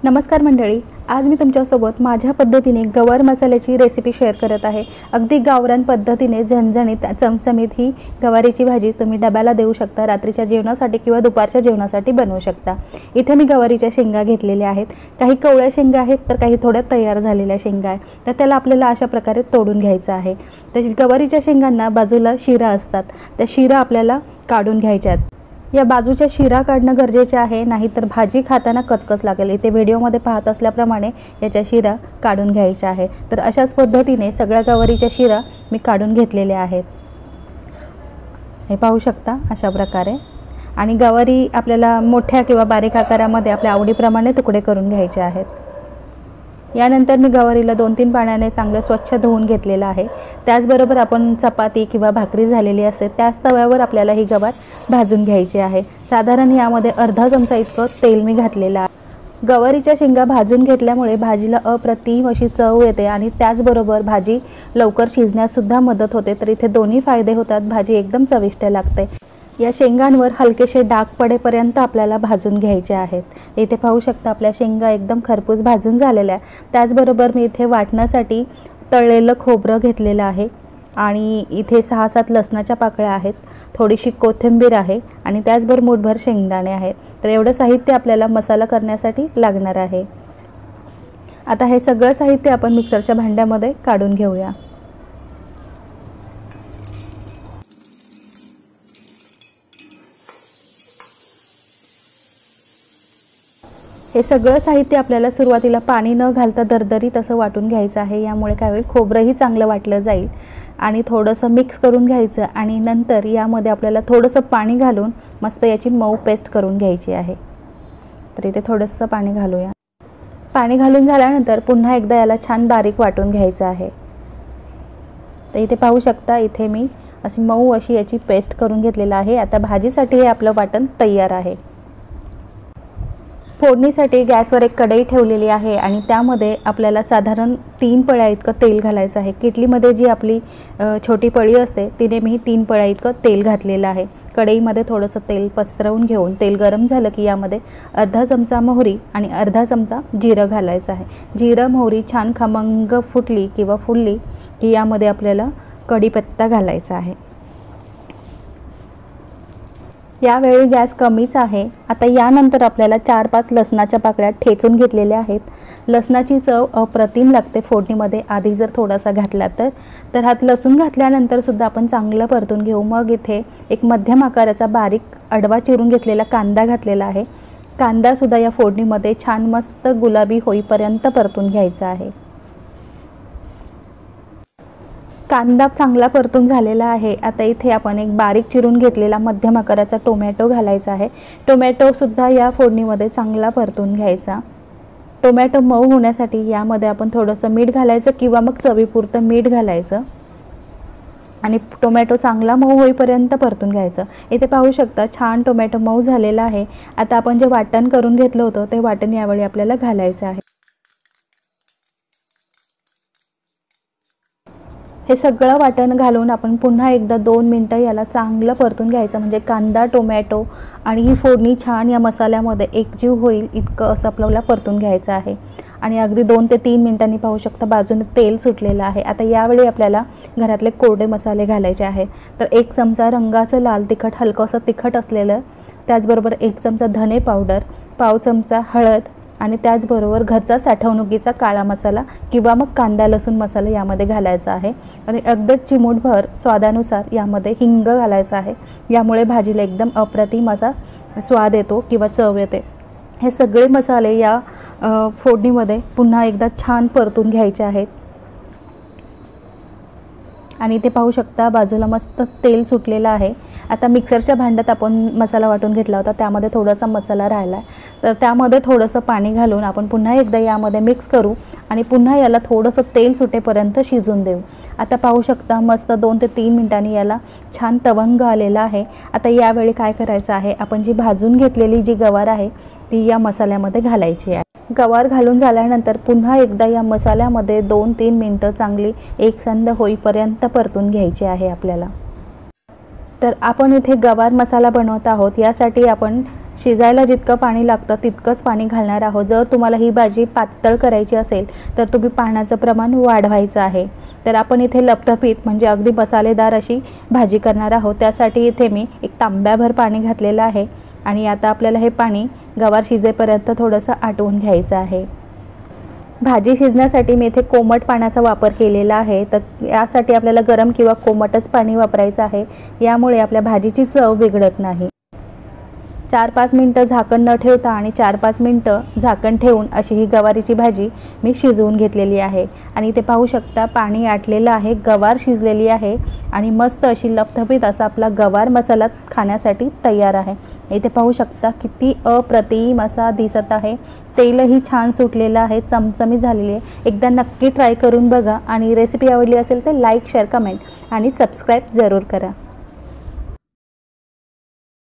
नमस्कार मंडळी, आज मी तुमच्यासोबत माझ्या पद्धतीने गवार मसाल्याची रेसिपी शेअर करत आहे। अगदी गावरान पद्धतीने झणझणीत चमचमीत ही गवारीची भाजी तुम्ही डब्याला देऊ शकता, रात्रीच्या जेवणासाठी किंवा दुपारच्या जेवणासाठी बनवू शकता। इथे मी गवारीच्या शेंगा घेतलेल्या आहेत, काही कवळ्या शेंगा आहेत तर काही थोड्या तयार झालेल्या शेंगा आहेत। तर त्याला आपल्याला अशा प्रकारे तोडून घ्यायचं आहे। तर गवारीच्या शेंगांना बाजूला शिरा असतात, त्या शिरा आपल्याला काढून घ्यायच्या आहेत। या बाजूच्या शिरा काढणं गरजेचे आहे, नाहीतर भाजी खाताना कचकच लागेल। इथे व्हिडिओमध्ये पाहत असल्याप्रमाणे याच्या शिरा काढून घ्यायच्या आहे। तर अशाच पद्धतीने सगळ्या गवारीच्या शिरा मी काढून घेतलेल्या आहेत, हे पाहू शकता अशा प्रकारे। आणि गवारी आपल्याला मोठ्या किंवा बारीक आकारामध्ये आपल्या आवडीप्रमाणे तुकडे करून घ्यायचे आहेत। यानंतर मी गवारीला 2-3 पाण्याने चांगलं स्वच्छ धुवून घेतलेलं आहे। त्याचबरोबर आपण चपाती किंवा भाकरी झालेली असते त्याच तव्यावर आपल्याला ही गवार भाजून घ्यायची आहे। साधारण यामध्ये अर्धा चमचा इतकं तेल मी घातलेलं आहे। गवारीच्या शेंगा भाजून घेतल्यामुळे भाजीला अप्रतिम अशी चव येते आणि त्याचबरोबर भाजी लवकर शिजण्यास सुद्धा मदत होते। तर इथे दोन्ही फायदे होतात, भाजी एकदम चविष्ट लागते। या शेंगांवर हलकेसे डाग पडेपर्यंत आपल्याला भाजून घ्यायचे आहेत। इथे पाहू शकता आपल्या शेंगा एकदम खरपूस भाजून झालेल्या आहेत। त्याचबरोबर मी इथे वाटण्यासाठी तळलेलं खोबरं घेतलेलं आहे आणि इथे 6-7 लसणाच्या पाकळ्या आहेत, थोडीशी कोथिंबीर आहे आणि त्याचबरोबर मूठभर शेंगदाणे आहेत। तर एवढं साहित्य आपल्याला मसाला करण्यासाठी लागणार आहे। आता हे सगळं साहित्य आपण मिक्सरच्या भांड्यामध्ये काढून घेऊया। हे सगळं साहित्य आपल्याला सुरुवातीला पाणी न घालता दरदरीत असं वाटून घ्यायचं आहे। यामुळे काय होईल, खोबरंही चांगलं वाटलं जाईल आणि थोडंसं मिक्स करून घ्यायचं आणि नंतर यामध्ये आपल्याला थोडंसं पाणी घालून मस्त याची मऊ पेस्ट करून घ्यायची आहे। तर इथे थोडंसं पाणी घालूया। पाणी घालून झाल्यानंतर पुन्हा एकदा याला छान बारीक वाटून घ्यायचं आहे। तर इथे पाहू शकता, इथे मी अशी मऊ अशी याची पेस्ट करून घेतलेलं आहे। आता भाजीसाठी हे आपलं वाटण तयार आहे। फोडणीसाठी गॅसवर एक कढई ठेवलेली आहे आणि त्यामध्ये आपल्याला साधारण 3 पळ्या इतकं तेल घालायचं आहे। किटलीमध्ये जी आपली छोटी पळी असते तिने मी 3 पळ्या इतकं तेल घातलेलं आहे। कढईमध्ये थोडंसं तेल पसरवून घेऊन तेल गरम झालं की यामध्ये अर्धा चमचा मोहरी आणि अर्धा चमचा जिरं घालायचं आहे। जिरं मोहरी छान खमंग फुटली किंवा फुलली की यामध्ये आपल्याला कढीपत्ता घालायचा आहे। यावेळी गॅस कमीच आहे। आता यानंतर आपल्याला 4-5 लसणाच्या पाकळ्या ठेचून घेतलेल्या आहेत। लसणाची चव अप्रतिम लागते फोडणीमध्ये आधी जर थोडासा घातला तर हात लसूण घातल्यानंतर सुद्धा आपण चांगलं परतून घेऊ। मग इथे एक मध्यम आकाराचा बारीक आडवा चिरून घेतलेला कांदा घातलेला आहे। कांदा सुद्धा या फोडणीमध्ये छान मस्त गुलाबी होईपर्यंत परतून घ्यायचा आहे। कांदा चांगला परतून झालेला आहे। आता इथे आपण एक बारीक चिरून घेतलेला मध्यम आकाराचा टोमॅटो घालायचा आहे। टोमॅटो सुद्धा या फोडणीमध्ये चांगला परतून घ्यायचा। टोमॅटो मऊ होण्यासाठी यामध्ये आपण थोडंसं मीठ घालायचं किंवा मग चवीपुरतं मीठ घालायचं आणि टोमॅटो चांगला मऊ होईपर्यंत परतून घ्यायचं। इथे पाहू शकता छान टोमॅटो मऊ झालेला आहे। आता आपण जे वाटण करून घेतलं होतं ते वाटण यावेळी आपल्याला घालायचं आहे। हे सगळं वाटण घालून आपण पुन्हा एकदा 2 मिनिटं याला चांगलं परतून घ्यायचं, म्हणजे कांदा टोमॅटो आणि ही फोडणी छान या मसाल्यामध्ये एकजीव होईल इतकं असं आपल्याला परतून घ्यायचं आहे। आणि अगदी 2 ते 3 मिनिटांनी पाहू शकता बाजूने तेल सुटलेलं आहे। आता यावेळी आपल्याला घरातले कोरडे मसाले घालायचे आहे। तर 1 चमचा रंगाचं लाल तिखट, हलकंसं तिखट असलेलं, त्याचबरोबर 1 चमचा धने पावडर, पाव चमचा हळद आणि त्याचबरोबर घरचा साठवणुकीचा काळा मसाला किंवा मग कांदा लसूण मसाला यामध्ये घालायचा आहे। आणि अगदीच चिमूटभर स्वादानुसार यामध्ये हिंग घालायचा आहे। यामुळे भाजीला एकदम अप्रतिम असा स्वाद येतो किंवा चव येते। हे सगळे मसाले या फोडणीमध्ये पुन्हा एकदा छान परतून घ्यायचे आहेत। आणि ते पाहू शकता बाजूला मस्त तेल सुटलेलं आहे। आता मिक्सरच्या भांड्यात आपण मसाला वाटून घेतला होता, त्यामध्ये थोडासा मसाला राहिला आहे, तर त्यामध्ये थोडंसं पाणी घालून आपण पुन्हा एकदा यामध्ये मिक्स करू आणि पुन्हा याला थोडंसं तेल सुटेपर्यंत शिजून देऊ। आता पाहू शकता मस्त 2 ते 3 मिनिटांनी याला छान तवंग आलेला आहे। आता यावेळी काय करायचं आहे, आपण जी भाजून घेतलेली जी गवार आहे ती या मसाल्यामध्ये घालायची आहे। गवार घालून झाल्यानंतर पुन्हा एकदा या मसाल्यामध्ये 2-3 मिनिटं चांगली एकसंध होईपर्यंत परतून घ्यायची आहे आपल्याला। तर आपण इथे गवार मसाला बनवत आहोत, यासाठी आपण शिजायला जितकं पाणी लागतं तितकंच पाणी घालणार आहोत। जर तुम्हाला ही भाजी पातळ करायची असेल तर तुम्ही पाण्याचं प्रमाण वाढवायचं आहे। तर आपण इथे लपतपीत म्हणजे अगदी मसालेदार अशी भाजी करणार आहोत। त्यासाठी इथे मी एक तांब्याभर पाणी घातलेलं आहे आणि आता आपल्याला हे पाणी गवार शिजेपर्यंत थोडंसं आटवून घ्यायचं आहे। भाजी शिजण्यासाठी मी इथे कोमट पाण्याचा वापर केलेला आहे। तर यासाठी आपल्याला गरम किंवा कोमटच पाणी वापरायचं आहे, यामुळे आपल्या भाजीची चव बिघडत नाही। 4-5 मिनटं झाकण न ठेवता आणि 4-5 मिनटं झाकण ठेवून अशी ही गवारीची भाजी मी शिजवून घेतलेली आहे। आणि इथे पाहू शकता पाणी आटलेलं आहे, गवार शिजलेली आहे आणि मस्त अशी लपथपीत असा आपला गवार मसाला खाण्यासाठी तयार आहे। इथे पाहू शकता किती अप्रतिम असा दिसत आहे। तेलही छान सुटलेलं आहे, चमचमीत झालेली आहे। एकदा नक्की ट्राय करून बघा आणि रेसिपी आवडली असेल तर लाईक, शेअर, कमेंट आणि सबस्क्राईब जरूर करा।